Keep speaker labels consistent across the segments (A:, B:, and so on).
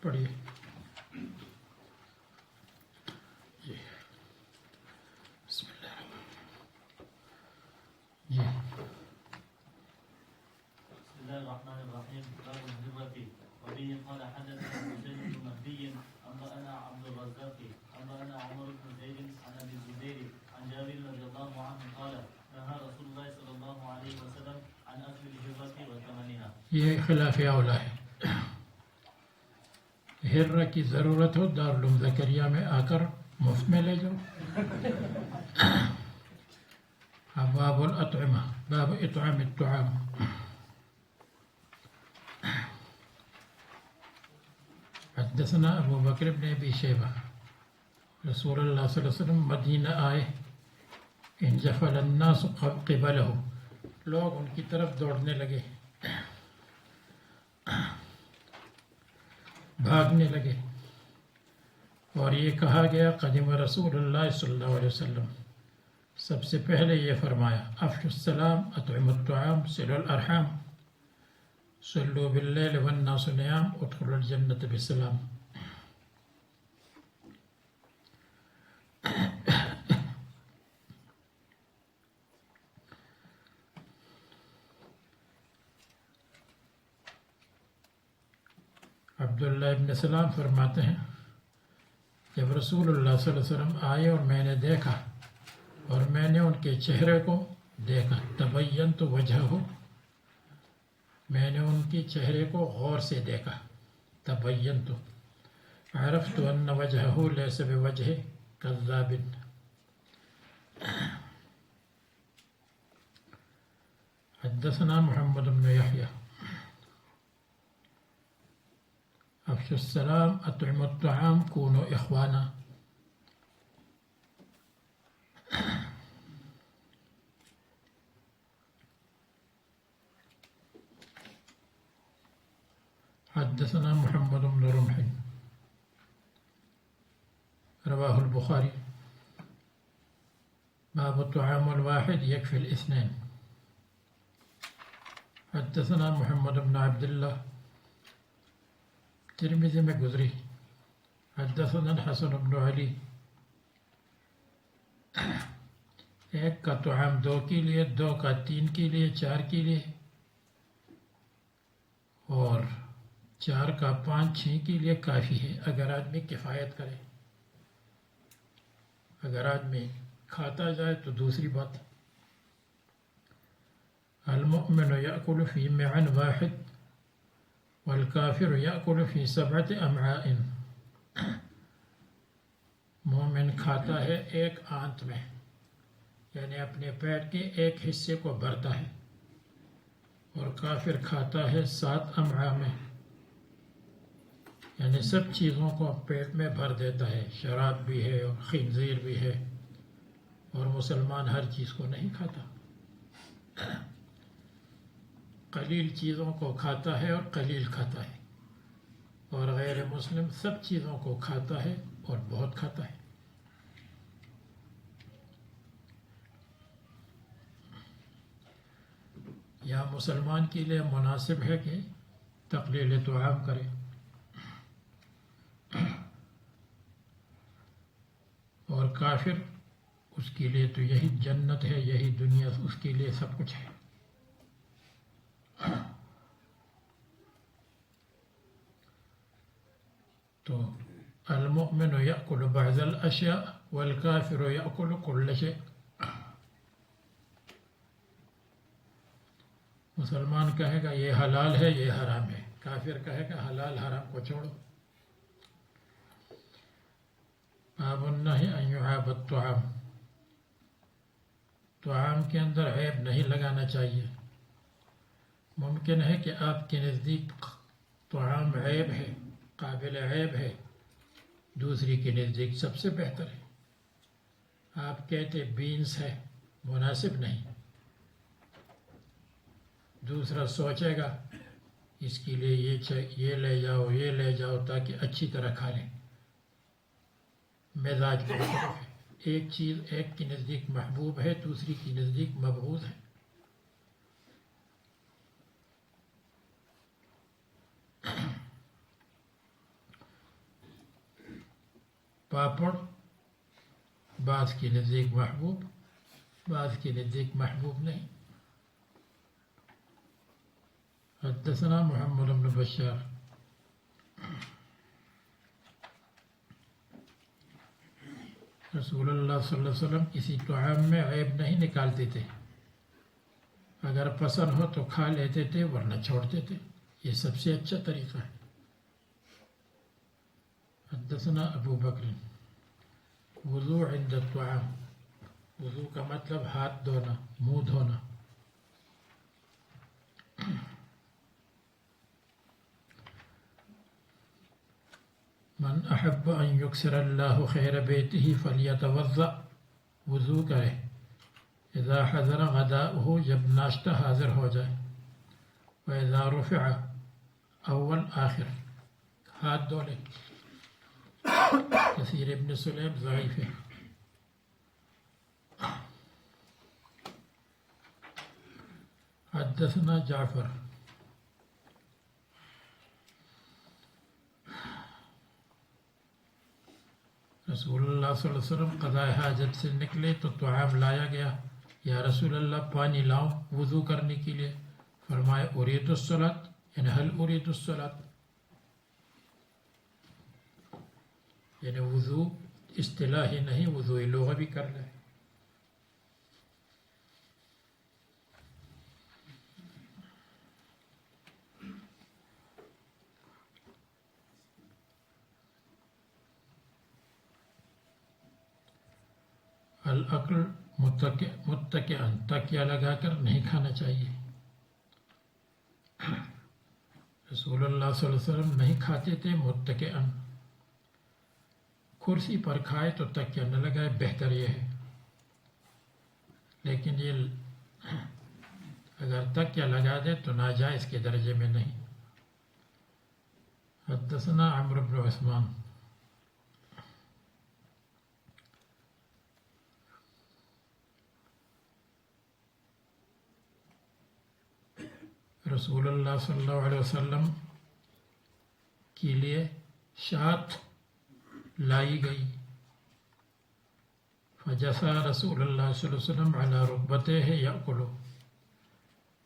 A: پڑھیے. جی بسم اللہ جی.
B: بسم الله الرحمن الرحيم. باب الهجرة. وبه قال حدثنا حسين بن مهدي أنبأنا عبد الرزاق أنبأنا عمر بن زيد عن أبي الزبير عن جابر رضي الله عنه قال نهى رسول الله صلى الله عليه وسلم عن أكل الهجرة وثمنها.
A: یہ خلاف اولا ہے. ہرہ کی ضرورت ہو دارالعلوم زکریا میں آ کر مفت میں لے جاؤ. باب الاطعمہ باب اطعام الطعام. حدثنا ابو بکر بن ابی شیبہ. رسول اللہ صلی اللہ علیہ وسلم مدینہ آئے. انجفل الناس قبلہ، لوگ ان کی طرف دوڑنے لگے، بھاگنے لگے، اور یہ کہا گیا قدم رسول اللہ صلی اللہ علیہ وسلم. سب سے پہلے یہ فرمایا افشوا السلام اطعموا الطعام صلوا الارحام صلوا باللیل والناس نیام ادخلوا الجنة بسلام. عبداللہ ابن سلام فرماتے ہیں جب رسول اللہ صلی اللہ علیہ وسلم آئے اور میں نے دیکھا اور میں نے ان کے چہرے کو دیکھا، تبینت وجہہ، میں نے ان کے چہرے کو غور سے دیکھا، تبینت، عرفت ان وجہہ لیس بوجہ کذاب. حدثنا محمد بن یحییٰ. افشوا السلام اطعموا الطعام كونوا اخوانا. حدثنا محمد بن رمح رواه البخاري. باب الطعام الواحد يكفي الاثنين. حدثنا محمد بن عبد الله، ترمذی میں گزری. حدثنا الحسن بن علی. ایک کا طعام 2 کے لیے، 2 کا 3 کے لیے، 4 کے لیے، اور 4 کا 5 6 کے لیے کافی ہے اگر آدمی کفایت کرے. اگر آدمی کھاتا جائے تو دوسری بات. المؤمن یأکل فی معن واحد والکافر یأکل فی 7 امعاء. مومن کھاتا ہے ایک آنت میں، یعنی اپنے پیٹ کے ایک حصے کو بھرتا ہے، اور کافر کھاتا ہے 7 امعاء میں، یعنی سب چیزوں کو پیٹ میں بھر دیتا ہے. شراب بھی ہے اور خنزیر بھی ہے، اور مسلمان ہر چیز کو نہیں کھاتا، قلیل چیزوں کو کھاتا ہے اور قلیل کھاتا ہے، اور غیر مسلم سب چیزوں کو کھاتا ہے اور بہت کھاتا ہے. یا مسلمان کے لیے مناسب ہے کہ تقلیل طعام کرے، اور کافر اس کے لیے تو یہی جنت ہے، یہی دنیا اس کے لیے سب کچھ ہے. تو المؤمن یأکل بعض الاشیاء والکافر یأکل کل شیء. مسلمان کہے گا یہ حلال ہے یہ حرام ہے، کافر کہے گا حلال حرام کو چھوڑو. باب النہی ان یعاب الطعام. طعام کے اندر عیب نہیں لگانا چاہیے. ممکن ہے کہ آپ کے نزدیک طعام عیب ہے، قابل عیب ہے، دوسری کے نزدیک سب سے بہتر ہے. آپ کہتے بینس ہے، مناسب نہیں، دوسرا سوچے گا اس کے لیے یہ لے جاؤ یہ لے جاؤ تاکہ اچھی طرح کھا لیں. مزاج مختلف ہے، ایک چیز ایک کی نزدیک محبوب ہے، دوسری کی نزدیک مبغوض ہے. پاپڑ بعض کے نزدیک محبوب، بعض کے نزدیک محبوب نہیں۔ حدثنا محمد بن بشار رسول اللہ صلی اللہ علیہ وسلم کسی طعام میں عیب نہیں نکالتے تھے، اگر پسند ہو تو کھا لیتے تھے ورنہ چھوڑتے تھے، یہ سب سے اچھا طریقہ ہے۔ حدثنا ابو بکر وضو عند الطعام، وضو کا مطلب ہاتھ دھونا، منہ دھونا۔ من احب ان یکثر اللہ خیر بیتہ فلیتوضأ، وضو کرے اذا حضر غداؤہ، جب ناشتہ حاضر ہو جائے، واذا رفع اول آخر، ہاتھ دھو لے۔ کثیر ابن سلیم ضعیف ہے۔ حدثنا جعفر رسول اللہ صلی اللہ علیہ وسلم قضاء حاجت سے نکلے تو طعام لایا گیا، یا رسول اللہ پانی لاؤ وضو کرنے کے لیے، فرمایا اريد الصلاۃ، یعنی هل اريد الصلاۃ، یعنی وضو اصطلاحی نہیں، وضو لغوی کر لے۔ الاکل متکئن، تکیہ لگا کر نہیں کھانا چاہیے۔ رسول اللہ صلی اللہ علیہ وسلم نہیں کھاتے تھے متکئن، کرسی پر کھائے تو تکیہ نہ لگائے، بہتر یہ ہے، لیکن یہ اگر تکیہ لگا دے تو ناجائز کے درجے میں نہیں۔ حدثنا عمرو بن عثمان رسول اللہ صلی اللہ علیہ وسلم کے لیے شات لائی گئی، فجسا رسول اللہ صلی اللہ علیہ وسلم علی رکبتیہ یأکل،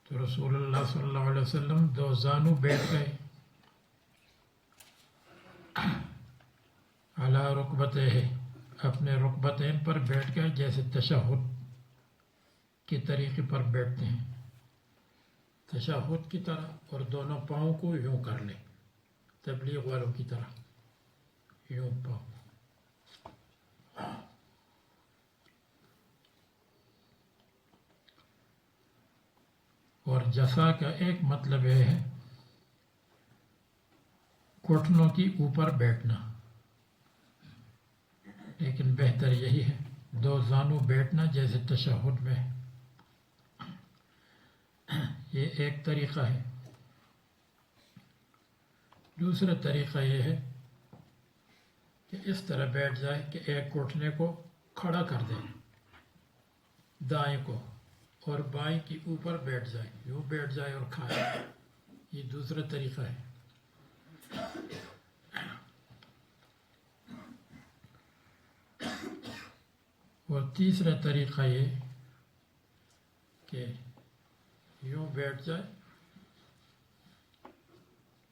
A: تو رسول اللہ صلی اللہ علیہ وسلم دو زانو بیٹھ گئے، علی رکبتیہ، اپنے رکبتین پر بیٹھ گئے، جیسے تشہد کے طریقے پر بیٹھتے ہیں، تشہد کی طرح، اور دونوں پاؤں کو یوں کر لیں، تبلیغ والوں کی طرح یوں پاؤں۔ اور جسا کا ایک مطلب یہ ہے گھٹنوں کی اوپر بیٹھنا، لیکن بہتر یہی ہے دو زانو بیٹھنا جیسے تشہد میں، یہ ایک طریقہ ہے۔ دوسرا طریقہ یہ ہے کہ اس طرح بیٹھ جائے کہ ایک گھٹنے کو کھڑا کر دے، دائیں کو، اور بائیں کی اوپر بیٹھ جائے، یوں بیٹھ جائے اور کھائے، یہ دوسرا طریقہ ہے۔ اور تیسرا طریقہ یہ کہ یوں بیٹھ جائے،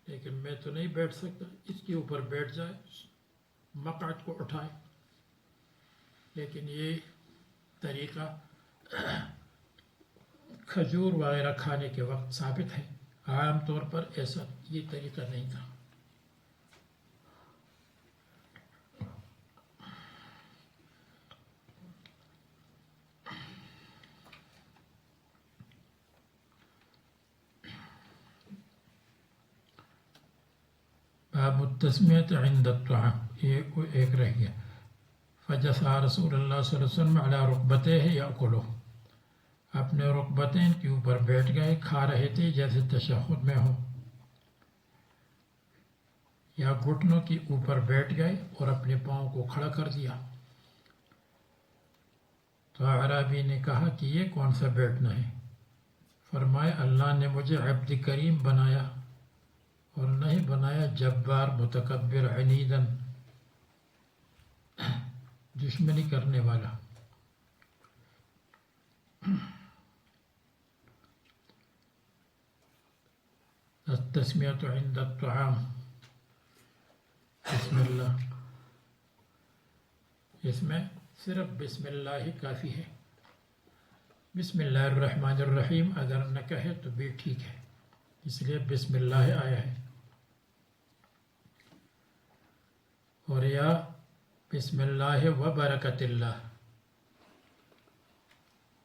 A: لیکن میں تو نہیں بیٹھ سکتا، اس کے اوپر بیٹھ جائے، مقعد کو اٹھائے، لیکن یہ طریقہ کھجور وغیرہ کھانے کے وقت ثابت ہے، عام طور پر ایسا یہ طریقہ نہیں تھا۔ باب التسمیۃ عند الطعام، یہ ایک رہ گیا۔ فجسا رسول اللہ صلی اللہ علیہ وسلم علی رکبتیہ یأکل، اپنے رکبتین کے اوپر بیٹھ گئے، کھا رہے تھے جیسے تشہد میں ہو، یا گھٹنوں کے اوپر بیٹھ گئے اور اپنے پاؤں کو کھڑا کر دیا۔ تو اعرابی نے کہا کہ یہ کون سا بیٹھنا ہے؟ فرمایا اللہ نے مجھے عبد کریم بنایا اور نہیں بنایا جبار متکبر عنیدن۔ دشمنی کرنے والا. التسمیۃ عند الطعام. بسم اللہ. اس میں صرف بسم اللہ ہی کافی ہے. بسم اللہ الرحمن الرحیم اگر نہ کہے تو بھی ٹھیک ہے، اس لیے بسم اللہ آیا ہے. اور یا بسم اللہ و برکت اللہ،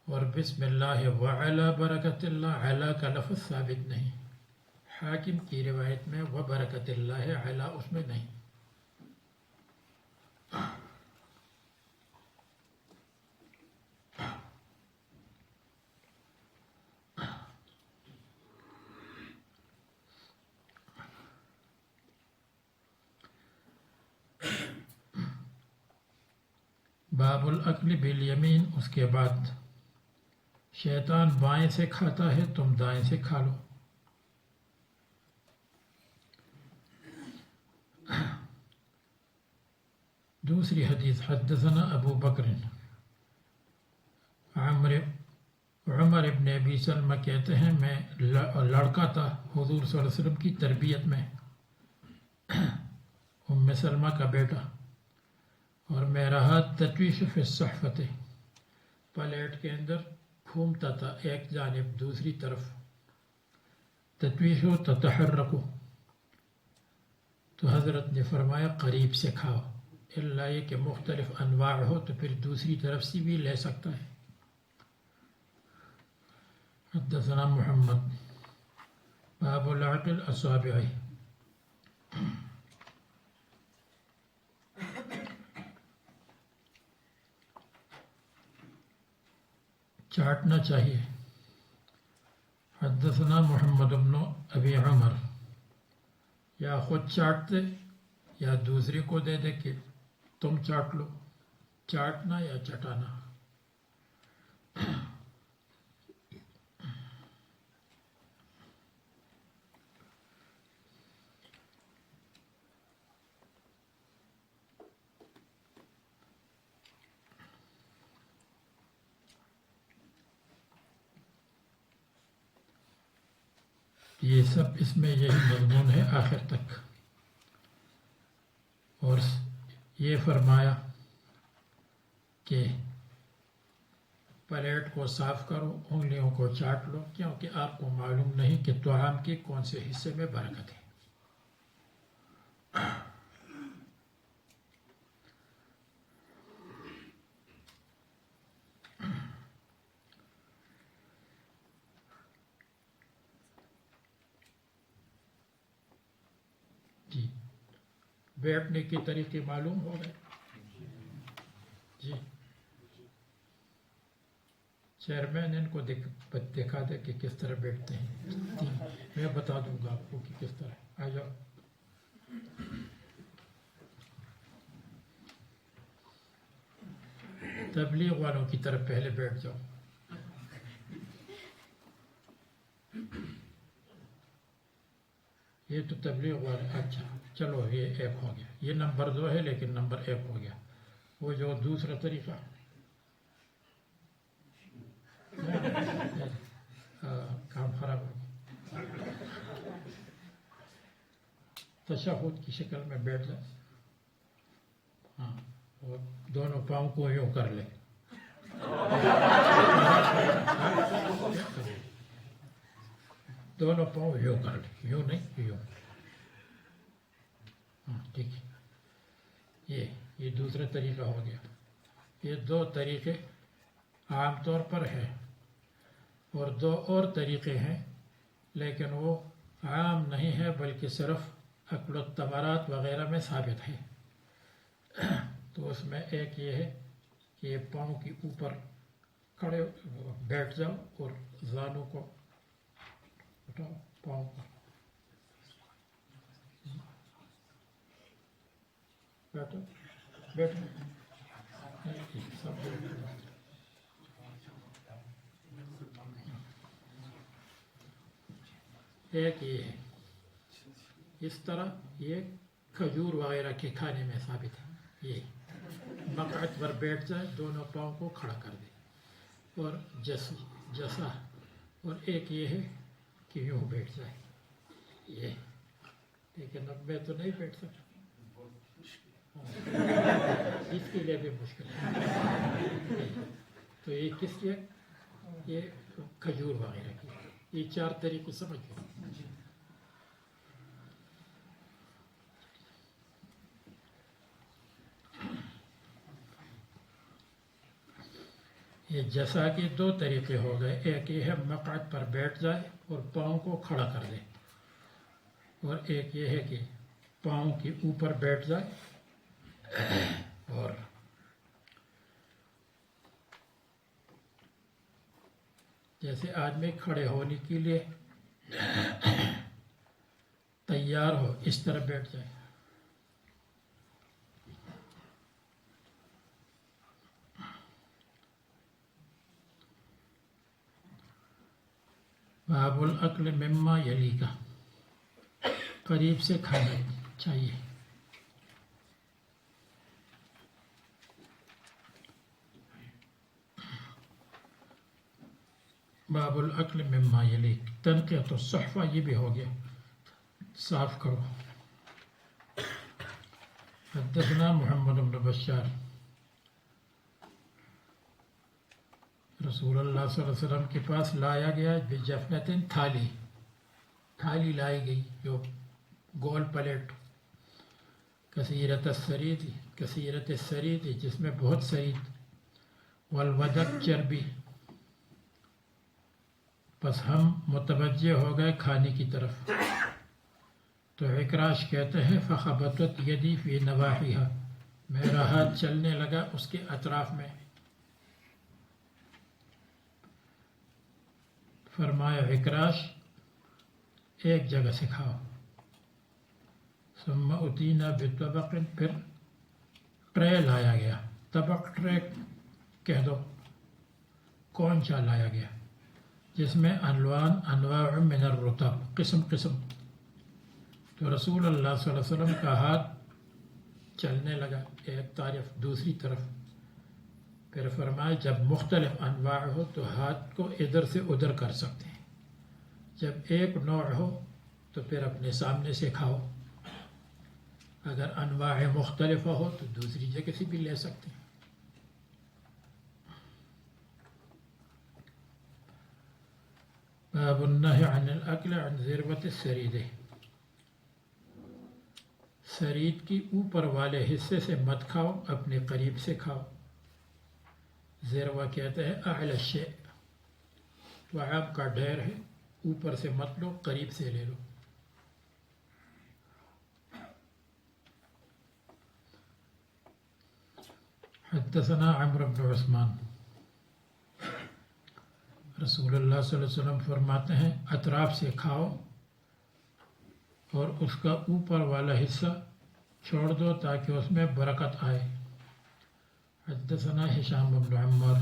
A: اور بسم اللہ و علی برکت اللہ. علی کا لفظ ثابت نہیں. حاکم کی روایت میں و برکت اللہ ہے، علی اس میں نہیں. باب الاکل بالیمین. اس کے بعد شیطان بائیں سے کھاتا ہے، تم دائیں سے کھا لو. دوسری حدیث حدثنا ابو بکر. عمر ابن ابی سلمہ کہتے ہیں میں لڑکا تھا حضور صلی اللہ علیہ وسلم کی تربیت میں، ام سلمہ کا بیٹا، اور میں رہا تتویش فی الصحفۃ، پلیٹ کے اندر گھومتا تھا ایک جانب دوسری طرف. تتویش و تتحرک. تو حضرت نے فرمایا قریب سے کھاؤ، اللہ یہ کہ مختلف انواع ہو تو پھر دوسری طرف سے بھی لے سکتا ہے. حدثنا محمد. باب لعق الاصابع. چاٹنا چاہیے. حدثنا محمد بن ابی عمر. یا خود چاٹتے یا دوسرے کو دے دے کہ تم چاٹ لو. چاٹنا یا چٹانا. یہ سب اس میں یہی مضمون ہے آخر تک. اور یہ فرمایا کہ پلیٹ کو صاف کرو، انگلیوں کو چاٹ لو، کیونکہ آپ کو معلوم نہیں کہ طعام کے کون سے حصے میں برکت ہے. جی بیٹھنے کے طریقے معلوم ہو گئے. جی چیئرمین ان کو دکھا دے کہ کس طرح بیٹھتے ہیں. میں بتا دوں گا آپ کو کہ کس طرح. آ جاؤ. تبلیغ والوں کی طرف پہلے بیٹھ جاؤ. یہ تو تبلیغ والے. اچھا چلو یہ ایک ہو گیا. یہ نمبر 2 ہے لیکن نمبر 1 ہو گیا. وہ جو دوسرا طریقہ کام خراب ہو گیا. تشہد کی شکل میں بیٹھ جائے. ہاں اور دونوں پاؤں کو یوں کر لے. دونوں پاؤں یوں کر لے، یوں نہیں یوں. ہاں ٹھیک ہے. یہ دوسرا طریقہ ہو گیا. یہ 2 طریقے عام طور پر ہیں، اور 2 اور طریقے ہیں لیکن وہ عام نہیں ہے بلکہ صرف اکل التمرات وغیرہ میں ثابت ہے. تو اس میں ایک یہ ہے کہ یہ پاؤں کے اوپر کھڑے بیٹھ جاؤ اور زانوں کو اٹھاؤ پاؤں پر. بیٹھو بیٹھو. سب ایک یہ ہے. اس طرح یہ کھجور وغیرہ کے کھانے میں ثابت ہے. یہ مقعد پر بیٹھ جائے دونوں پاؤں کو کھڑا کر دے اور جسا اور ایک یہ ہے کہ یوں بیٹھ جائے یہ لیکن اب میں تو نہیں بیٹھ سکتا اس کے لیے بھی مشکل ہے تو یہ کس لیے یہ کھجور وغیرہ کی یہ 4 طریقے سمجھ گئے یہ جیسا کہ 2 طریقے ہو گئے ایک یہ ہے مقعد پر بیٹھ جائے اور پاؤں کو کھڑا کر دے اور ایک یہ ہے کہ پاؤں کے اوپر بیٹھ جائے اور جیسے آدمی کھڑے ہونے کے لیے تیار ہو اس طرح بیٹھ جائے باب الاکل مما یلی کا قریب سے کھانا چاہیے باب الاکل مما یلی تنقیۃ الصحفہ یہ بھی ہو گیا صاف کرو حدثنا محمد بن بشار رسول اللہ صلی اللہ علیہ وسلم کے پاس لایا گیا بجفنۃ تھالی لائی گئی جو گول پلیٹ کثیرت السرید جس میں بہت سرید والودک چربی پس ہم متوجہ ہو گئے کھانے کی طرف تو اکراش کہتے ہیں فخبطت یدی فی نواحیہا میرا ہاتھ چلنے لگا اس کے اطراف میں فرمایا اکراش ایک جگہ سے کھاؤ ثم اتینا بطبق پھر ٹرے لایا گیا طبق ٹرے کہہ دو کون سا لایا گیا جس میں انواع من الرطب قسم تو رسول اللہ صلی اللہ علیہ وسلم کا ہاتھ چلنے لگا ایک طرف دوسری طرف پھر فرمایا جب مختلف انواع ہو تو ہاتھ کو ادھر سے ادھر کر سکتے ہیں جب ایک نوع ہو تو پھر اپنے سامنے سے کھاؤ اگر انواع مختلف ہو تو دوسری جگہ سے بھی لے سکتے ہیں باب النہی عن الاکل عن ذروۃ السرید سرید کی اوپر والے حصے سے مت کھاؤ اپنے قریب سے کھاؤ ذروہ کہتے ہیں اعلی الشیء طعام کا ڈھیر ہے اوپر سے مت لو قریب سے لے لو حدثنا عمرو بن عثمان رسول اللہ صلی اللہ علیہ وسلم فرماتے ہیں اطراف سے کھاؤ اور اس کا اوپر والا حصہ چھوڑ دو تاکہ اس میں برکت آئے حدثنا ہشام بن عمار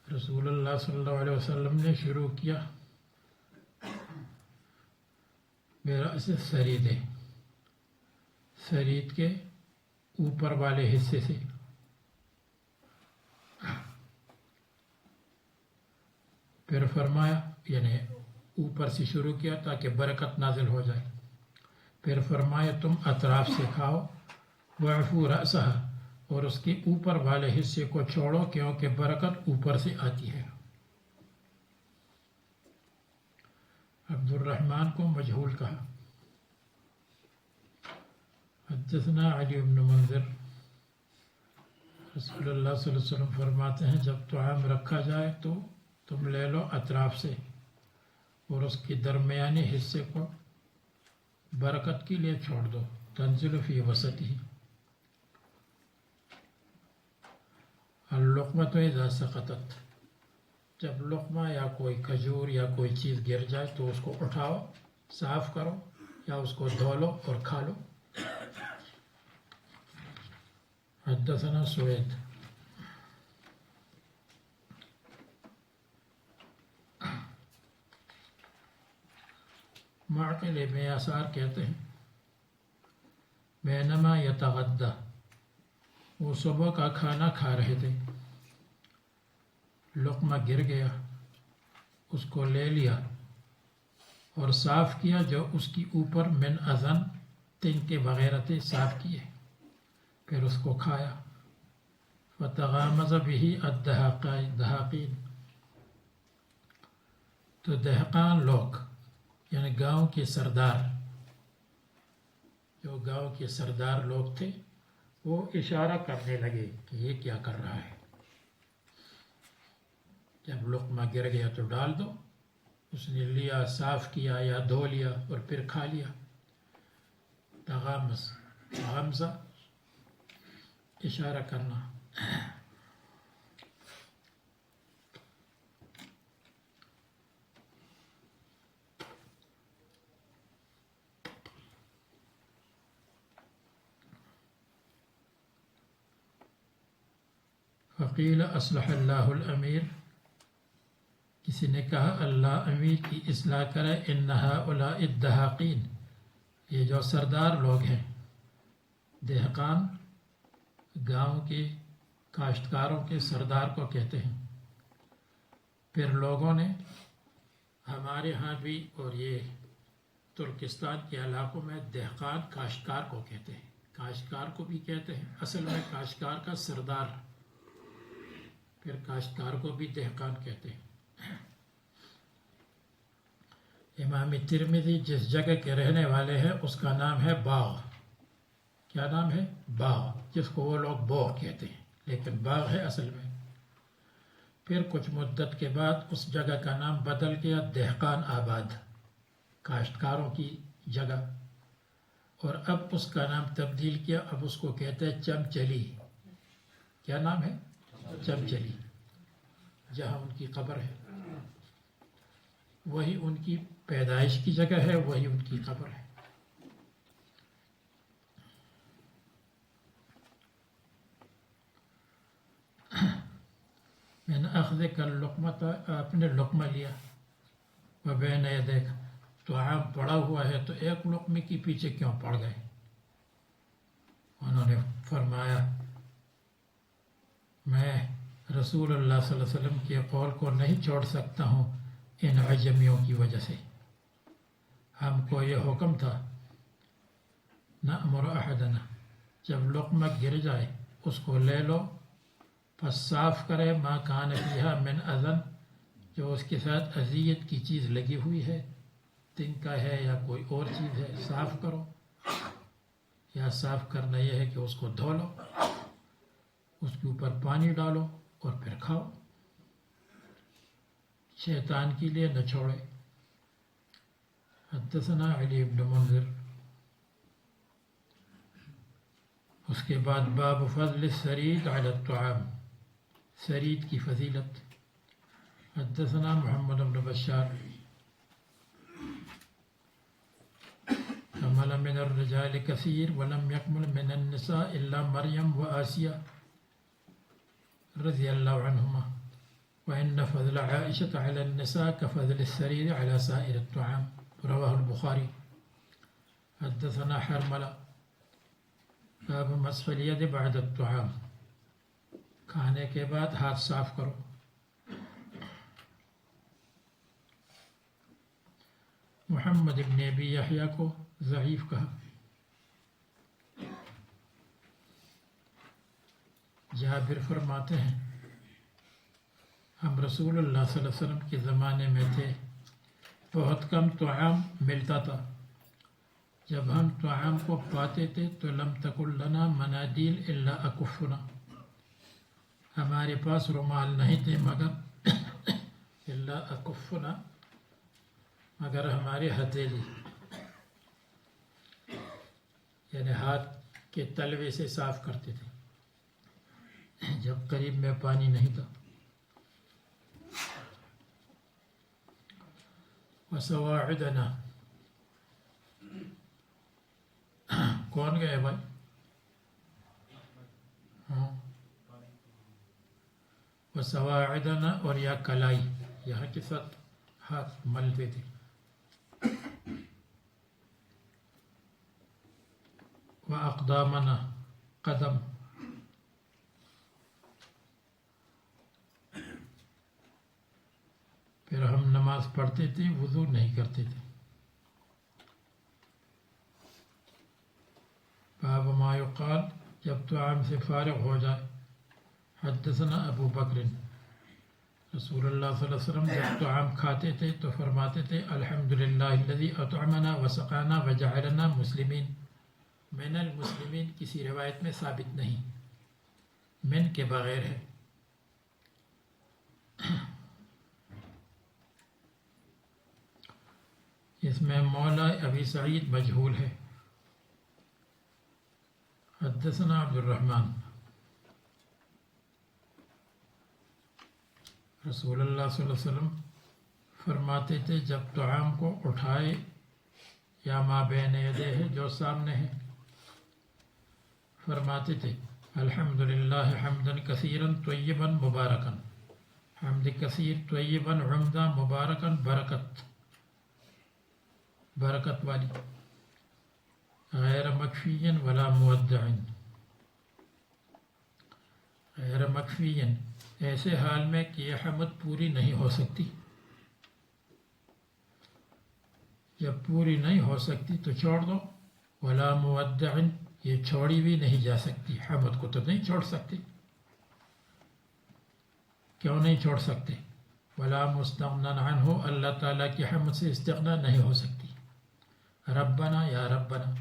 A: رسول اللہ صلی اللہ علیہ وسلم نے شروع کیا میرا سے سرید کے اوپر والے حصے سے پھر فرمایا یعنی اوپر سے شروع کیا تاکہ برکت نازل ہو جائے پھر فرمایا تم اطراف سے کھاؤ وعفو رأسہ اور اس کے اوپر والے حصے کو چھوڑو کیونکہ برکت اوپر سے آتی ہے عبد الرحمن کو مجہول کہا حدثنا علی بن منذر رسول اللہ صلی اللہ علیہ وسلم فرماتے ہیں جب طعام رکھا جائے تو تم لے لو اطراف سے اور اس کے درمیانی حصے کو برکت کے لیے چھوڑ دو تنزل فی وسطہ اللقمۃ اذا سقطت جب لقمہ یا کوئی کھجور یا کوئی چیز گر جائے تو اس کو اٹھاؤ صاف کرو یا اس کو دھو لو اور کھا لو حدثنا سوید معقل ابن یسار کہتے ہیں بینما یتغدی، وہ صبح کا کھانا کھا رہے تھے، لقمہ گر گیا، اس کو لے لیا اور صاف کیا جو اس کی اوپر من اذن تنکے وغیرہ تھے صاف کیے، پھر اس کو کھایا۔ فتغامز به الدہاقین، تو دہقان لوگ یعنی گاؤں کے سردار، جو گاؤں کے سردار لوگ تھے وہ اشارہ کرنے لگے کہ یہ کیا کر رہا ہے، جب لقمہ گر گیا تو ڈال دو، اس نے لیا، صاف کیا یا دھو لیا اور پھر کھا لیا۔ تغامز، غمزہ اشارہ کرنا۔ فقیل اصلح اللہ الامیر، کسی نے کہا اللہ امیر کی اصلاح کرے، ان ہؤلاء الدہاقین، یہ جو سردار لوگ ہیں، دہقان گاؤں کے کاشتکاروں کے سردار کو کہتے ہیں۔ پھر لوگوں نے ہمارے ہاں بھی اور یہ ترکستان کے علاقوں میں دہقان کاشتکار کو کہتے ہیں، کاشتکار کو بھی کہتے ہیں، اصل میں کاشتکار کا سردار، پھر کاشتکار کو بھی دہقان کہتے ہیں۔ امام ترمذی جس جگہ کے رہنے والے ہیں اس کا نام ہے باغ، کیا نام ہے؟ باغ، جس کو وہ لوگ بوغ کہتے ہیں لیکن باغ ہے اصل میں۔ پھر کچھ مدت کے بعد اس جگہ کا نام بدل گیا دہقان آباد، کاشتکاروں کی جگہ، اور اب اس کا نام تبدیل کیا، اب اس کو کہتے ہیں چمچلی۔ کیا نام ہے؟ چمچلی، جہاں ان کی قبر ہے، وہی ان کی پیدائش کی جگہ ہے، وہی ان کی قبر ہے۔ من اخذک اللقمۃ، آپ نے لقمہ لیا، وبین یدیک، طعام پڑا ہوا ہے تو ایک لقمے کے پیچھے کیوں پڑ گئے؟ انہوں نے فرمایا میں رسول اللہ صلی اللہ علیہ وسلم کے قول کو نہیں چھوڑ سکتا ہوں ان عجمیوں کی وجہ سے، ہم کو یہ حکم تھا نأمر احدنا، جب لقمہ گر جائے اس کو لے لو، پس صاف کرے ما کان فیہا من اذن، جو اس کے ساتھ اذیت کی چیز لگی ہوئی ہے، تنکا ہے یا کوئی اور چیز ہے، صاف کرو، یا صاف کرنا یہ ہے کہ اس کو دھو لو، اس کے اوپر پانی ڈالو اور پھر کھاؤ، شیطان کے لیے نہ چھوڑے۔ حدثنا علی بن منذر۔ اس کے بعد باب فضل السرید علی الطعام، سرید کی فضیلت۔ حدثنا محمد بن بشار حمل من الرجال كثير ولم يكمل من النساء إلا مريم وآسيا رضي الله عنهما، وإن فضل عائشة على النساء كفضل السرير على سائر الطعام، رواه البخاري۔ حدثنا حرملة باب مسح اليد بعد الطعام، کھانے کے بعد ہاتھ صاف کرو۔ محمد ابن ابی یحییٰ کو ضعیف کہا۔ جابر فرماتے ہیں ہم رسول اللہ صلی اللہ علیہ وسلم کے زمانے میں تھے، بہت کم طعام ملتا تھا، جب ہم طعام کو پاتے تھے تو لم تکن لنا منادیل الا اکفنا، ہمارے پاس رومال نہیں تھے مگر الا اکفنا، مگر ہمارے ہتھیلی، یعنی ہاتھ کے تلوے سے صاف کرتے تھے جب قریب میں پانی نہیں تھا۔ وسواعدنا، کون گئے بھائی؟ وسواعدنا، اور یا کلائی، یہاں کے ساتھ ہاتھ ملتے تھے۔ وأقدامنا قدم. پھر ہم نماز پڑھتے تھے، وضو نہیں کرتے تھے. باب ما یقال جب طعام سے فارغ ہو جائے. حدثنا ابو بکر، رسول اللہ صلی اللہ علیہ وسلم جب طعام کھاتے تھے تو فرماتے تھے الحمدللہ الذی اطعمنا وسقانا وجعلنا مسلمین. من المسلمین کسی روایت میں ثابت نہیں، من کے بغیر ہے. اس میں مولا ابی سعید مجہول ہے. حدثنا عبد الرحمن، رسول اللہ صلی اللہ علیہ وسلم فرماتے تھے جب طعام کو اٹھائے یا ما بین یدیہ جو سامنے ہے، فرماتے تھے الحمدللہ حمدا کثیرا طیبا مبارکا. حمد کثیر طیبا عمدہ مبارکا برکت والی. غیر مکفی ولا مودع، غیر مکفی ایسے حال میں کہ یہ حمد پوری نہیں ہو سکتی. جب پوری نہیں ہو سکتی تو چھوڑ دو. ولا مودع یہ چھوڑی بھی نہیں جا سکتی. حمد کو تو نہیں چھوڑ سکتے. کیوں نہیں چھوڑ سکتے؟ ولا مستغنا عنہ اللہ تعالیٰ کی حمد سے استغنا نہیں ہو سکتی. ربنا یا ربنا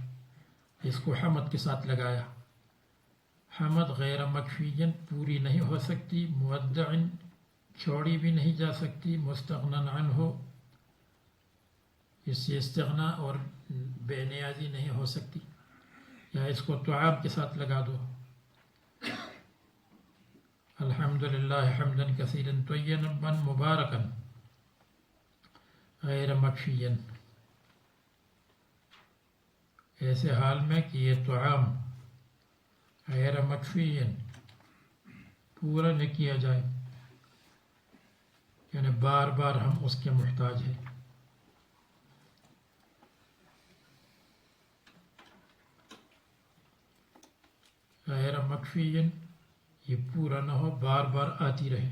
A: اس کو حمد کے ساتھ لگایا. حمد غیر مکفی پوری نہیں ہو سکتی، مودع چھوڑی بھی نہیں جا سکتی، مستغنا عنہ اس سے استغنا اور بے نیازی نہیں ہو سکتی. یا اس کو طعام کے ساتھ لگا دو. الحمدللہ حمدا کثیرا طیبا مبارکا غیر مکفی، ایسے حال میں کہ یہ طعام غیر مکفی پورا نہ کیا جائے، یعنی بار بار ہم اس کے محتاج ہیں. غیر مکفی یہ پورا نہ ہو، بار بار آتی رہے.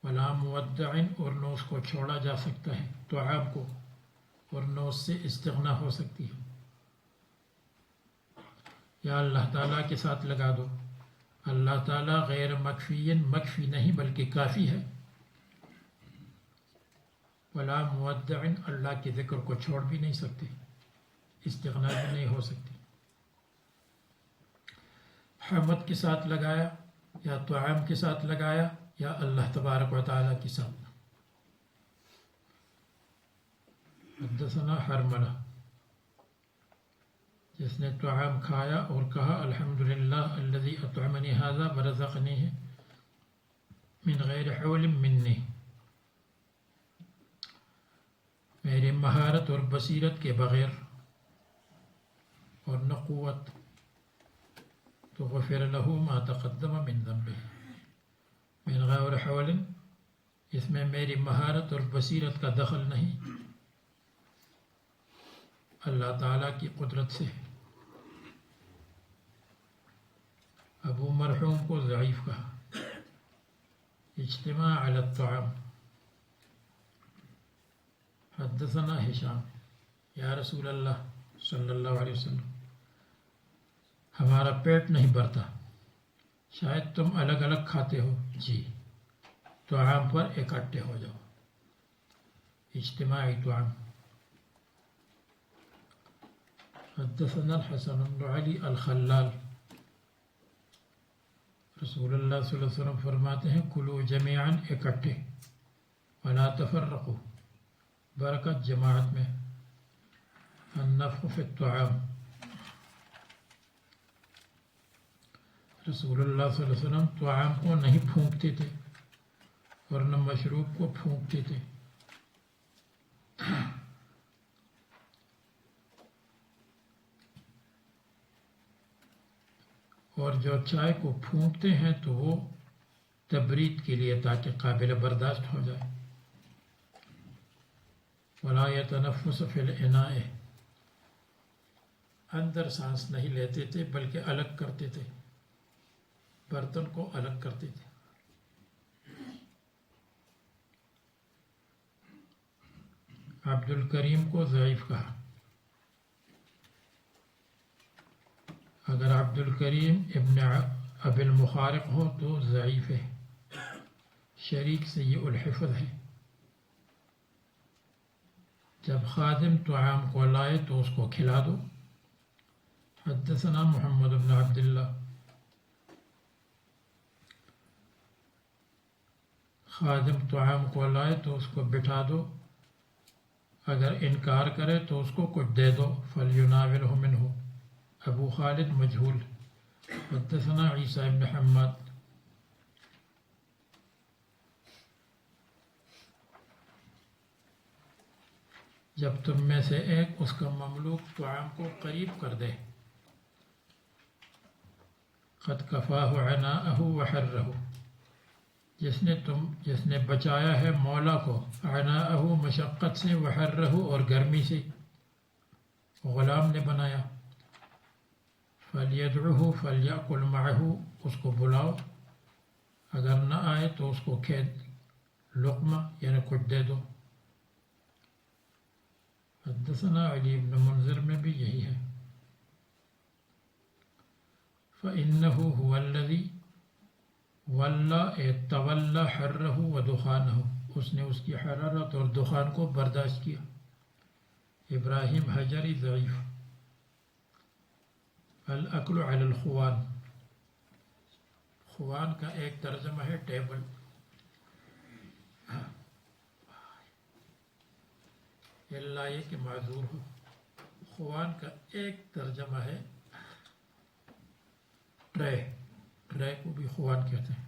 A: ولا مودع اور نہ اس کو چھوڑا جا سکتا ہے طعام کو، اور نہ اس سے استغنا ہو سکتی ہے. یا اللہ تعالیٰ کے ساتھ لگا دو. اللہ تعالیٰ غیر مکفی، مکفی نہیں بلکہ کافی ہے. ولا مودع اللہ کے ذکر کو چھوڑ بھی نہیں سکتے، استغنا بھی نہیں ہو سکتی. حمد کے ساتھ لگایا یا طعام کے ساتھ لگایا یا اللہ تبارک و تعالیٰ کے ساتھ. حدثنا حرملہ، جس نے طعام کھایا اور کہا الحمدللہ الذی اطعمنی ھذا ورزقنیہ من غیر حول منی، میری مہارت اور بصیرت کے بغیر اور نہ قوت. تو غفر له ما تقدم من ذنبه. من غیر حول اس میں میری مہارت اور بصیرت کا دخل نہیں، اللہ تعالیٰ کی قدرت سے. ابو مرحوم کو ضعیف کہا. اجتماع علی الطعام. حدثنا ہشام، یا رسول اللہ صلی اللہ علیہ وسلم ہمارا پیٹ نہیں بھرتا، شاید تم الگ الگ کھاتے ہو. جی، طعام پر اکٹھے ہو جاؤ. اجتماعی طعام. حدثنا الحسن بن علی الخلال، رسول اللہ صلی اللہ علیہ وسلم فرماتے ہیں کلوا جمیعا اکٹھے، ولا تفرقوا برکت جماعت میں. النفخ فی الطعام. رسول اللہ صلی اللہ علیہ وسلم طعام کو نہیں پھونکتے تھے اور نہ مشروب کو پھونکتے تھے. اور جو چائے کو پھونکتے ہیں تو وہ تبرید کے لیے تاکہ قابل برداشت ہو جائے. ولا يتنفس فی الاناء اندر سانس نہیں لیتے تھے بلکہ الگ کرتے تھے، برتن کو الگ کرتے تھے۔ عبد الکریم کو ضعیف کہا۔ اگر عبد الکریم ابن ابی المخارق ہو تو ضعیف ہے، شریک سیء الحفظ ہے۔ جب خادم طعام کو لائے تو اس کو کھلا دو۔ حدثنا محمد بن عبداللہ۔ خادم طعام کو لائے تو اس کو بٹھا دو، اگر انکار کرے تو اس کو کچھ دے دو۔ فَلْيُنَاوِلْهُ مِنْهُ۔ ابو خالد مجہول۔ حدثنا عیسیٰ بن حماد۔ جب تم میں سے ایک اس کا مملوک طعام کو قریب کر دے، قد کفاہ عناءہ وحرہ، جس نے بچایا ہے مولا کو عناءہ مشقت سے، وحرہ اور گرمی سے، غلام نے بنایا۔ فلیدعہ فلیأکل معہ، اس کو بلاؤ، اگر نہ آئے تو اس کو لقمہ یعنی کچھ دے دو۔ حدثنا علی بن منذر میں بھی یہی ہے۔ فَإِنَّهُ هُوَ الَّذِي وَلَّى تَوَلَّى حَرَّهُ وَدُخَانَهُ، اس نے اس کی حرارت اور دخان کو برداشت کیا۔ ابراہیم حجری ضعیف۔ الاکل علی الخوان، خوان کا ایک ترجمہ ہے ٹیبل۔ اللہ یہ کہ معذور ہو۔ خوان کا ایک ترجمہ ہے ٹرے، ٹرے کو بھی خوان کہتے ہیں۔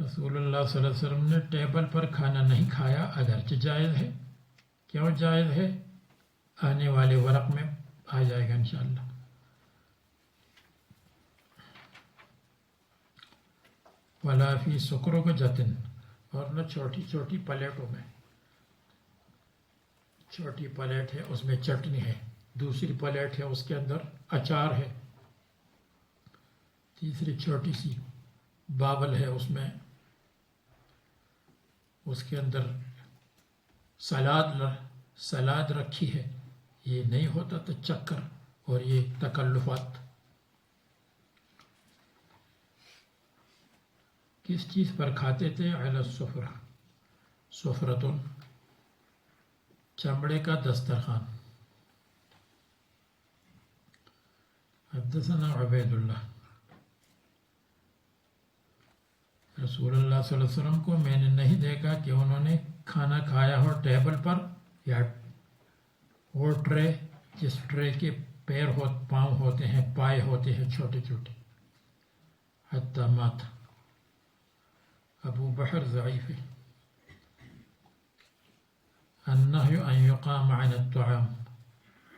A: رسول اللہ صلی اللہ علیہ وسلم نے ٹیبل پر کھانا نہیں کھایا، اگرچہ جائز ہے۔ کیوں جائز ہے؟ آنے والے ورق میں آ جائے گا انشاءاللہ۔ ولا فی سکرجۃ، اور نہ چھوٹی چھوٹی پلیٹوں میں۔ چھوٹی پلیٹ ہے اس میں چٹنی ہے، دوسری پلیٹ ہے اس کے اندر اچار ہے، تیسری چھوٹی سی باول ہے اس میں، اس کے اندر سلاد رکھی ہے۔ یہ نہیں ہوتا تو چکر اور یہ تکلفات۔ کس چیز پر کھاتے تھے؟ علی السفرہ، سفرتن، چمڑے کا دسترخوان۔ حدثنا عبید اللہ۔ رسول اللہ صلی اللہ علیہ وسلم کو میں نے نہیں دیکھا کہ انہوں نے کھانا کھایا ہو ٹیبل پر یا وہ ٹرے جس ٹرے کے پاؤں ہوتے ہیں، پائے ہوتے ہیں چھوٹے چھوٹے۔ حتی مات، ابو بحر ضعیف ہے۔ النہی ان یقام عن الطعام،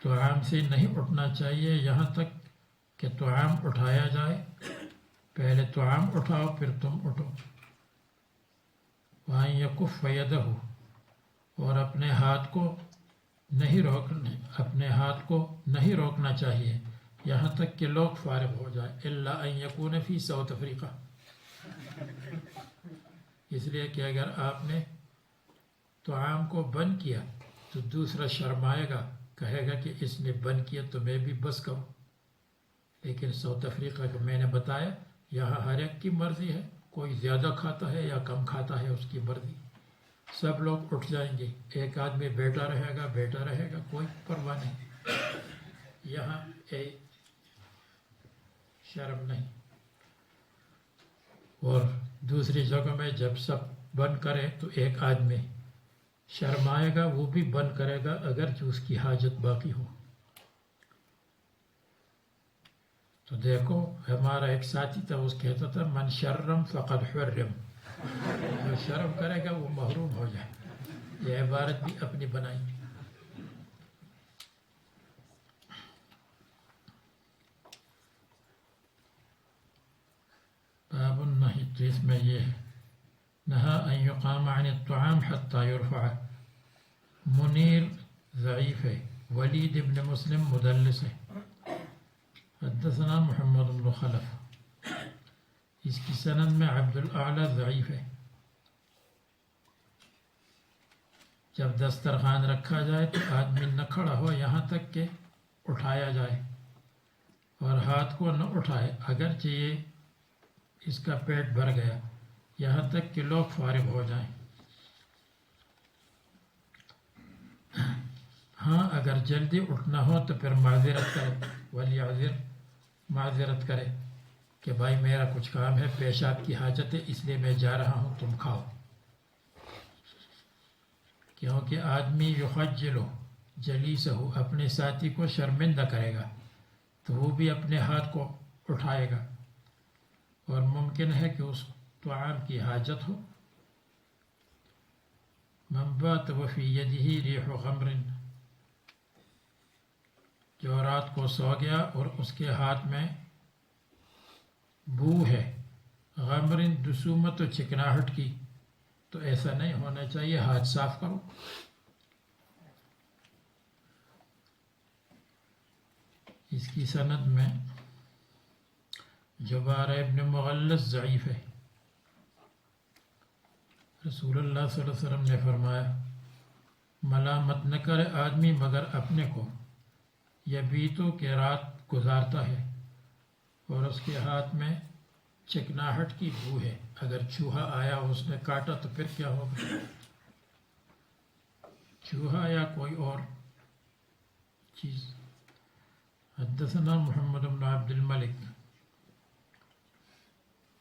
A: طعام سے نہیں اٹھنا چاہیے یہاں تک کہ طعام اٹھایا جائے۔ پہلے طعام اٹھاؤ پھر تم اٹھو۔ وَأَن يَكُفَّ يَدَهُ، اور اپنے ہاتھ کو نہیں روکنا چاہیے یہاں تک کہ لوگ فارغ ہو جائے۔ إِلَّا أَن يَكُونَ فِي ساؤتھ افریقہ، اس لیے کہ اگر آپ نے طعام کو بند کیا تو دوسرا شرمائے گا، کہے گا کہ اس نے بند کیا تو میں بھی بس کروں۔ لیکن ساؤتھ افریقہ کا میں نے بتایا یہاں ہر ایک کی مرضی ہے، کوئی زیادہ کھاتا ہے یا کم کھاتا ہے اس کی مرضی، سب لوگ اٹھ جائیں گے، ایک آدمی بیٹھا رہے گا، کوئی پرواہ نہیں۔ یہاں شرم نہیں۔ اور دوسری جگہ میں جب سب بند کرے تو ایک آدمی شرمائے گا، وہ بھی بند کرے گا اگرچہ اس کی حاجت باقی ہو۔ تو دیکھو ہمارا ایک ساتھی تھا، اس کہتا تھا من شرم فقد حرم، جو شرم کرے گا وہ محروم ہو جائے۔ یہ عبارت بھی اپنی بنائی۔ باب النہی، تو اس میں یہ ہے نہا ان یقام عن الطعام حتی یرفع، منیر ضعیف ہے، ولید ابن مسلم مدلس ہے، حدثنا محمد بن خلف، اس کی سند میں عبد الاعلی ضعیف ہے۔ جب دسترخوان رکھا جائے تو آدمی نہ کھڑا ہو یہاں تک کہ اٹھایا جائے اور ہاتھ کو نہ اٹھائے، اگرچہ یہ اس کا پیٹ بھر گیا، یہاں تک کہ لوگ فارغ ہو جائیں۔ ہاں اگر جلدی اٹھنا ہو تو پھر معذرت کرے، ولیعذر، معذرت کرے کہ بھائی میرا کچھ کام ہے، پیشاب کی حاجت ہے، اس لیے میں جا رہا ہوں، تم کھاؤ۔ کیونکہ آدمی یخجل جلیسہ، اپنے ساتھی کو شرمندہ کرے گا تو وہ بھی اپنے ہاتھ کو اٹھائے گا، اور ممکن ہے کہ اس طعام کی حاجت ہو۔ من بات وفی یدہ ریح غمر، جو رات کو سو گیا اور اس کے ہاتھ میں بو ہے، غمر دسومت و چکناہٹ کی، تو ایسا نہیں ہونا چاہیے، ہاتھ صاف کرو۔ اس کی سند میں جبارہ ابن مغلس ضعیف ہے۔ رسول اللہ صلی اللہ علیہ وسلم نے فرمایا ملامت نہ کرے آدمی مگر اپنے کو، یبیتو کہ رات گزارتا ہے اور اس کے ہاتھ میں چکناہٹ کی بو ہے، اگر چوہا آیا اس نے کاٹا تو پھر کیا ہوگا؟ چوہا یا کوئی اور چیز۔ حدثنا محمد بن عبد الملک،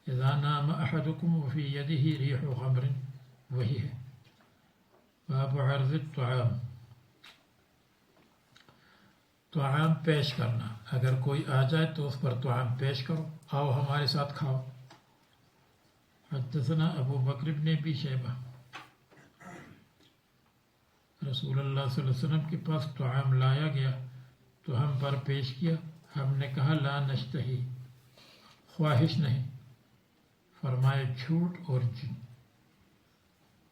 A: اذا نام احدکم وفی یدہ ریح غمر، وہی ہے۔ باب عرض الطعام، طعام پیش کرنا، اگر کوئی آ جائے تو اس پر طعام پیش کرو، آؤ ہمارے ساتھ کھاؤ۔ حدثنا ابو بکر بن ابی شیبہ، رسول اللہ صلی اللہ علیہ وسلم کے پاس طعام لایا گیا تو ہم پر پیش کیا، ہم نے کہا لا نشتہی، خواہش نہیں۔ فرمائے جھوٹ اور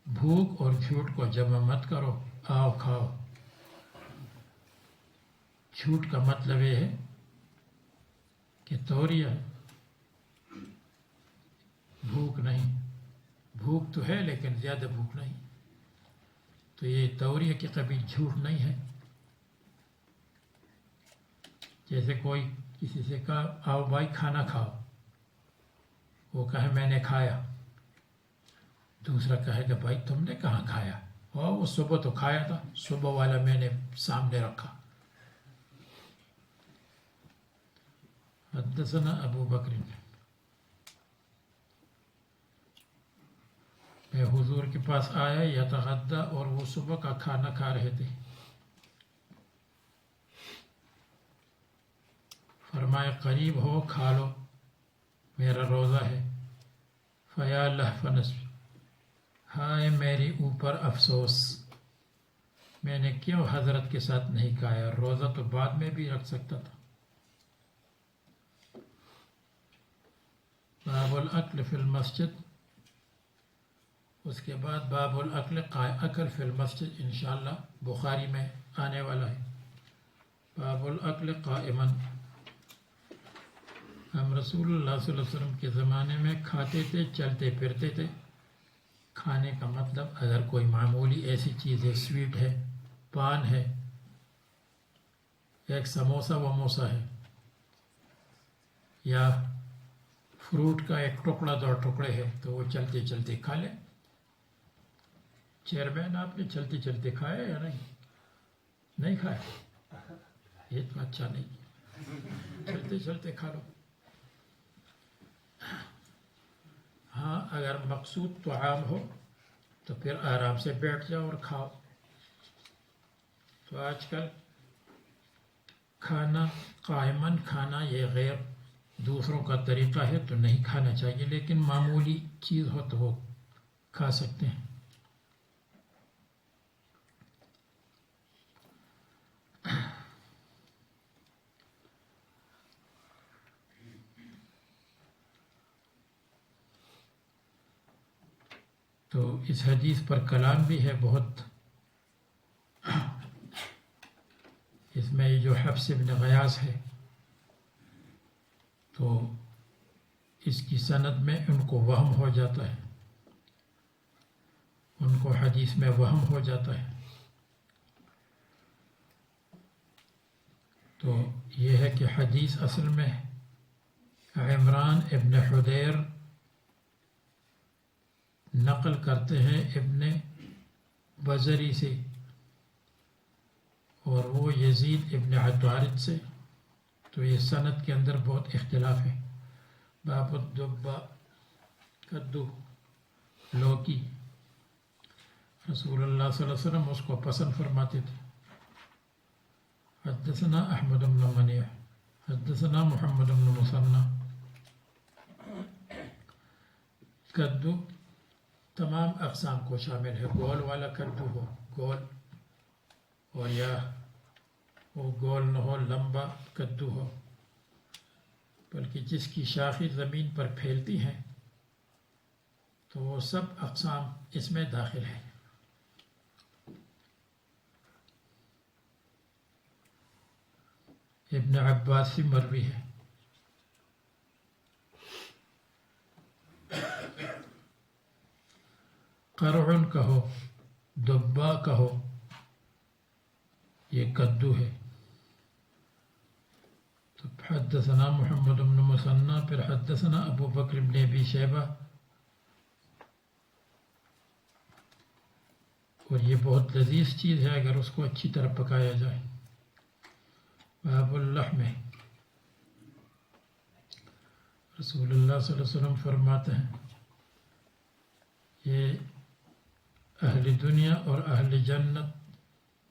A: بھوک اور جھوٹ کو جمع مت کرو، آؤ کھاؤ۔ جھوٹ کا مطلب یہ ہے کہ توریہ ہے، بھوک نہیں، بھوک تو ہے لیکن زیادہ بھوک نہیں، تو یہ توریہ کی کبھی جھوٹ نہیں ہے۔ جیسے کوئی کسی سے کہا آؤ بھائی کھانا کھاؤ، وہ کہے میں نے کھایا، دوسرا کہے کہ بھائی تم نے کہاں کھایا؟ وہ صبح تو کھایا تھا، صبح والا میں نے سامنے رکھا۔ حدثنا ابو بکر، میں حضور کے پاس آیا یتغدی، اور وہ صبح کا کھانا کھا رہے تھے۔ فرمائے قریب ہو کھا لو، میرا روزہ ہے۔ فیا لہف نصف، ہائے میری اوپر افسوس، میں نے کیوں حضرت کے ساتھ نہیں کھایا، روزہ تو بعد میں بھی رکھ سکتا تھا۔ باب الاکل فی المسجد، اس کے بعد باب الاکل اکل فی المسجد انشاءاللہ بخاری میں آنے والا ہے۔ باب الاکل قائما، ہم رسول اللہ صلی اللہ علیہ وسلم کے زمانے میں کھاتے تھے، چلتے پھرتے تھے۔ کھانے کا مطلب اگر کوئی معمولی ایسی چیز ہے، سویٹ ہے، پان ہے، ایک سموسہ وموسہ ہے، یا فروٹ کا ایک ٹکڑا دو ٹکڑے ہے، تو وہ چلتے چلتے کھا لیں۔ چیئرمین آپ نے چلتے چلتے کھایا یا نہیں؟ نہیں کھایا، یہ تو اچھا نہیں، چلتے چلتے کھا لو۔ ہاں اگر مقصود طعام ہو تو پھر آرام سے بیٹھ جاؤ اور کھاؤ۔ تو آج کل کھانا قائماً کھانا یہ غیر دوسروں کا طریقہ ہے، تو نہیں کھانا چاہیے، لیکن معمولی چیز ہو تو وہ کھا سکتے ہیں۔ تو اس حدیث پر کلام بھی ہے بہت، میں جو حفص بن غیاث ہے تو اس کی سند میں ان کو وہم ہو جاتا ہے، ان کو حدیث میں وہم ہو جاتا ہے. تو یہ ہے کہ حدیث اصل میں عمران ابن حدیر نقل کرتے ہیں ابن بزری سے، اور وہ یزید ابن عطارد سے. تو یہ سند کے اندر بہت اختلاف ہے. باب الدبا، کدو، لوکی، رسول اللہ صلی اللہ علیہ وسلم اس کو پسند فرماتے تھے. حدثنا احمد بن منیع حدثنا محمد بن مثنى. کدو تمام اقسام کو شامل ہے، گول والا کدو ہو، گول، اور یا وہ گول نہ ہو، لمبا کدو ہو، بلکہ جس کی شاخیں زمین پر پھیلتی ہیں تو وہ سب اقسام اس میں داخل ہیں. ابن عباس سے مروی ہے. قرع کہو، دبا کہو، یہ کدو ہے. تو حدثنا محمد بن مثنى، پھر حدثنا ابو بکر بن ابی شیبہ. اور یہ بہت لذیذ چیز ہے اگر اس کو اچھی طرح پکایا جائے. باب اللحم، رسول اللہ صلی اللہ علیہ وسلم فرماتے ہیں یہ اہل دنیا اور اہل جنت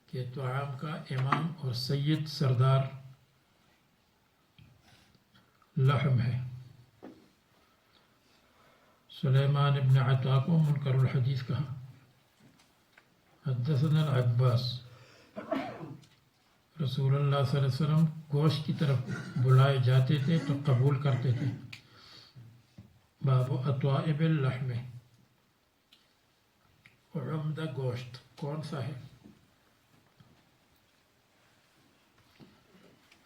A: کے طعام کا امام اور سید سردار لحم ہے. سلیمان ابن عطا کو منکر الحدیث کہا. حدثنا العباس، رسول اللہ صلی اللہ علیہ وسلم گوشت کی طرف بلائے جاتے تھے تو قبول کرتے تھے. باب اطوائب اللحم، عمدہ گوشت کون سا ہے؟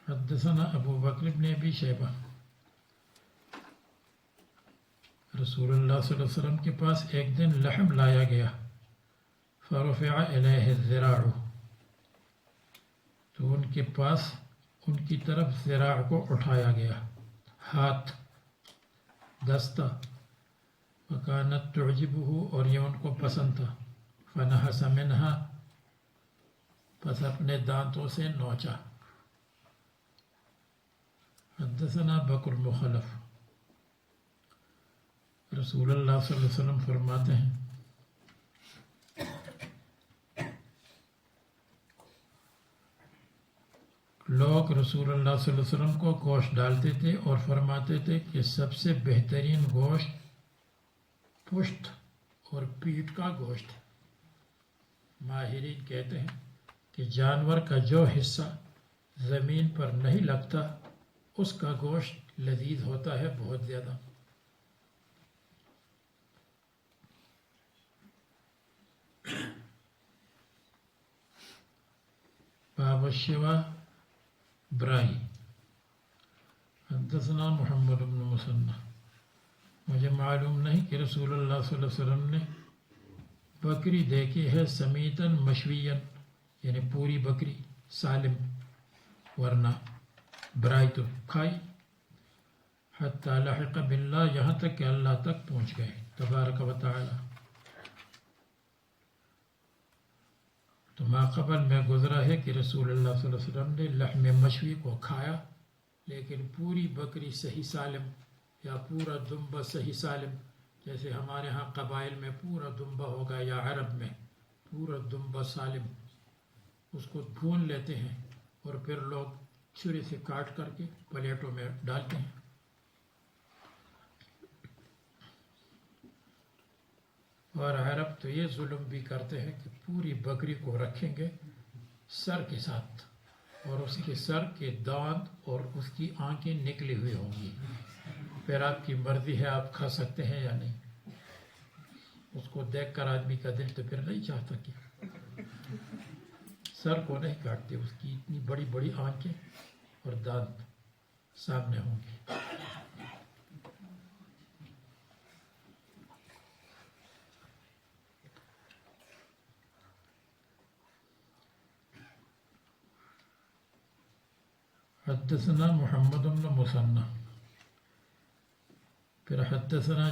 A: حدثنا ابو بکر بن ابی شیبہ. رسول اللہ صلی اللہ علیہ وسلم کے پاس ایک دن لحم لایا گیا، فرفع الیہ الذراع، تو ان کے پاس ان کی طرف ذراع کو اٹھایا گیا، ہاتھ، دستہ. وکانت تعجبہ، اور یہ ان کو پسند تھا. فنہس منہا، پس اپنے دانتوں سے نوچا. حدثنا بکر مخلف، رسول اللہ صلی اللہ علیہ وسلم فرماتے ہیں لوگ رسول اللہ صلی اللہ علیہ وسلم کو گوشت ڈالتے تھے اور فرماتے تھے کہ سب سے بہترین گوشت پشت اور پیٹھ کا گوشت. ماہرین کہتے ہیں کہ جانور کا جو حصہ زمین پر نہیں لگتا اس کا گوشت لذیذ ہوتا ہے بہت زیادہ. باب الشوا، برائی. حدثنا محمد بن مثنى. مجھے معلوم نہیں کہ رسول اللہ صلی اللہ علیہ وسلم نے بکری دیکھی ہے سمیتاً مشویاً، یعنی پوری بکری سالم، ورنہ برائی تو کھائی. حتی لحق باللہ، یہاں تک کہ اللہ تک پہنچ گئے تبارک و تعالی. تو ما قبل میں گزرا ہے کہ رسول اللہ صلی اللہ علیہ وسلم نے لحم مشوی کو کھایا، لیکن پوری بکری صحیح سالم یا پورا دمبا صحیح سالم، جیسے ہمارے ہاں قبائل میں پورا دمبا ہوگا یا عرب میں پورا دمبا سالم، اس کو بھون لیتے ہیں اور پھر لوگ چھری سے کاٹ کر کے پلیٹوں میں ڈالتے ہیں. اور عرب تو یہ ظلم بھی کرتے ہیں کہ پوری بکری کو رکھیں گے سر کے ساتھ، اور اس کے سر کے دانت اور اس کی آنکھیں نکلی ہوئی ہوں گی. پھر آپ کی مرضی ہے آپ کھا سکتے ہیں یا نہیں. اس کو دیکھ کر آدمی کا دل تو پھر نہیں چاہتا کہ سر کو نہیں کاٹتے، اس کی اتنی بڑی بڑی آنکھیں اور دانت سامنے ہوں گے۔ حدثنا محمد بن مثنى، پھر حدثنا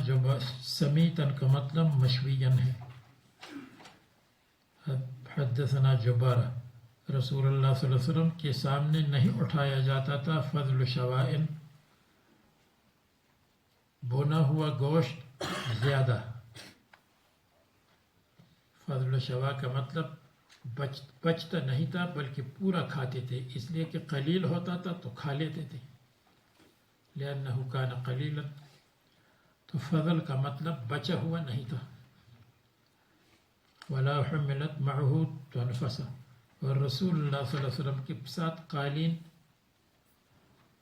A: سمیتن کا مطلب مشوین ہے۔ حدثنا جبارہ، رسول اللہ صلی اللہ علیہ وسلم کے سامنے نہیں اٹھایا جاتا تھا فضل شوائن، بھنا ہوا گوشت زیادہ۔ فضل شوا کا مطلب بچتا نہیں تھا بلکہ پورا کھاتے تھے، اس لیے کہ قلیل ہوتا تھا تو کھا لیتے تھے، لأنه كان قلیلا، تو فضل کا مطلب بچا ہوا نہیں تھا۔ ولا حملت معه تنفسا، اور رسول اللہ صلی اللہ علیہ وسلم کے ساتھ قالین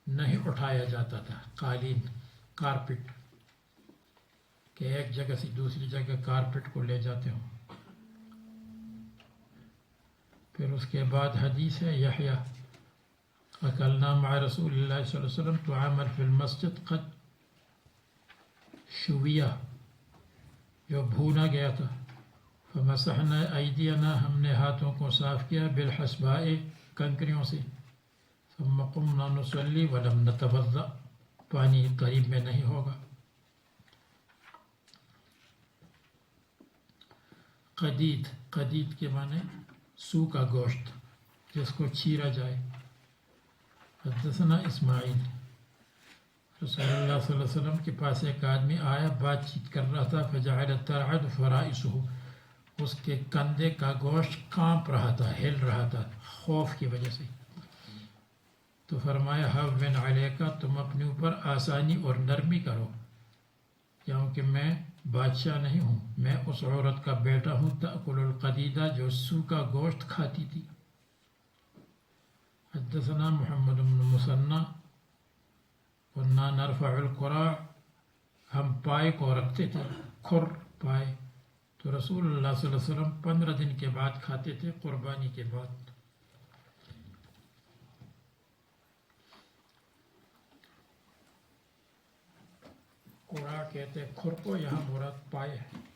A: نہیں اٹھایا جاتا تھا۔ قالین کارپٹ، کہ ایک جگہ سے دوسری جگہ کارپٹ کو لے جاتے ہوں۔ پھر اس کے بعد حدیث ہے یحییٰ، اکلنا مع رسول اللہ صلی اللہ علیہ وسلم طعاما فی المسجد قد شویہ، جو بھونا گیا تھا، فمسحنا ایدینا، ہم نے ہاتھوں کو صاف کیا، بالحسباء، کنکریوں سے، ثم قمنا نصلی ولم نتوضأ، پانی قریب میں نہیں ہوگا۔ قدید، قدید کے معنی سوکھا گوشت جس کو چیرا جائے۔ حدثنا اسماعیل، رسول اللہ صلی اللہ علیہ وسلم کے پاس ایک آدمی آیا، بات چیت کر رہا تھا، فجعلت ترعد فرائسہ، اس کے کندھے کا گوشت کانپ رہا تھا، ہل رہا تھا خوف کی وجہ سے۔ تو فرمایا ہون علیکا، تم اپنے اوپر آسانی اور نرمی کرو، کیونکہ میں بادشاہ نہیں ہوں، میں اس عورت کا بیٹا ہوں، تأکل القدیدہ، جو سوکھا گوشت کھاتی تھی۔ حدثنا محمد بن مثنى، كنا نرفع القراع، ہم پائے کو رکھتے تھے، کھر پائے، تو رسول اللہ صلی اللہ علیہ وسلم 15 دن کے بعد کھاتے تھے، قربانی کے بعد۔ قراع کہتے ہیں کھر کو، یہاں مراد پائے ہے۔